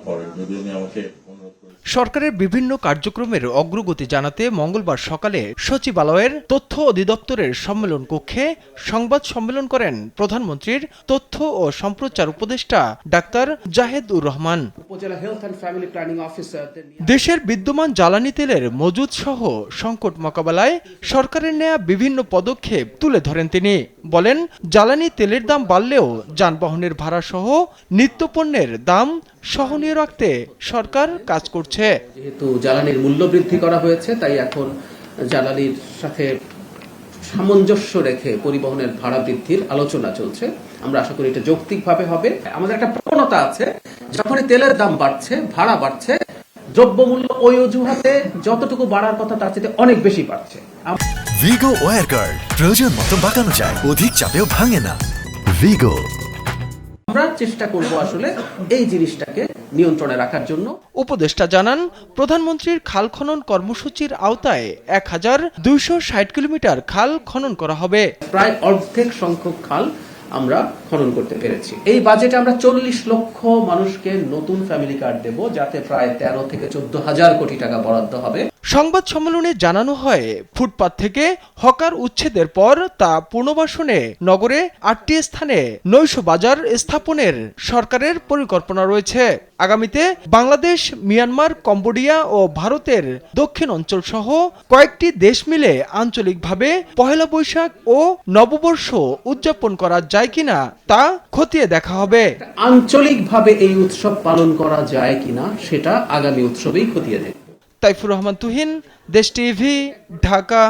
করেন যদি উনি আমাকে অনুরোধ করেন। সরকারের বিভিন্ন কার্যক্রমের অগ্রগতি জানাতে মঙ্গলবার সকালে সচিবালয়ের তথ্য অধিদপ্তরের সম্মেলন কক্ষে সংবাদ সম্মেলন করেন প্রধানমন্ত্রীর তথ্য ও সম্প্রচার উপদেষ্টা ডাক্তার জাহেদুর রহমান। উপজেলা health and family planning officer দেশের বিদ্যমান জ্বালানি তেলের মজুদ সহ সংকট মোকাবেলায় সরকারের নেয়া বিভিন্ন পদক্ষেপ তুলে ধরেন তিনি। বলেন, জ্বালানি তেলের দাম বাড়লেও যানবাহনের ভাড়া সহ নিত্যপণ্যের দাম সহনীয় রাখতে সরকার কাজ করছে। যেহেতু জ্বালানির মূল্য বৃদ্ধি করা হয়েছে, তাই এখন জ্বালানির সাথে সামঞ্জস্য রেখে পরিবহনের ভাড়া বৃদ্ধির আলোচনা চলছে। আমরা আশা করি এটা যৌক্তিকভাবে হবে। আমাদের একটা প্রবণতা আছে, যখনই তেলের দাম বাড়ছে, ভাড়া বাড়ছে, দ্রব্যমূল্য ওই অজুহাতে যতটুকু বাড়ার কথা তার চেয়ে অনেক বেশি বাড়ছে। ভিগো ওয়্যার গার্ড প্রয়োজন মতো বাঁকানো যায়, অধিক চাপেও ভাঙে না। ভিগো। আমরা চেষ্টা করব আসলে এই জিনিসটাকে নিয়ন্ত্রণে রাখার জন্য। উপদেষ্টা জানান, প্রধানমন্ত্রীর খাল খনন কর্মসূচির আওতায় ১,২৬০ কিলোমিটার খাল খনন করা হবে। প্রায় অর্ধেক সংখ্যক খাল আমরা খনন করতে পেরেছি। এই বাজেটে আমরা ৪০ লক্ষ মানুষকে নতুন ফ্যামিলি কার্ড দেব, যাতে প্রায় ১৩ থেকে ১৪,০০০ কোটি টাকা বরাদ্দ হবে। সংবাদ সম্মেলনে জানানো হয়, ফুটপাত থেকে হকার উচ্ছেদের পর তা পুনর্বাসনে নগরে ৮টি স্থানে নৈশ বাজার স্থাপনের সরকারের পরিকল্পনা রয়েছে। আগামীতে বাংলাদেশ, মিয়ানমার, কম্বোডিয়া ও ভারতের দক্ষিণ অঞ্চল সহ কয়েকটি দেশ মিলে আঞ্চলিকভাবে পহেলা বৈশাখ ও নববর্ষ উদযাপন করা যায় কিনা তা খতিয়ে দেখা হবে। আঞ্চলিকভাবে এই উৎসব পালন করা যায় কিনা সেটা আগামী উৎসবেই খতিয়ে দেখব। তাইফুর রহমান তুহিন, দেশ টিভি, ঢাকা।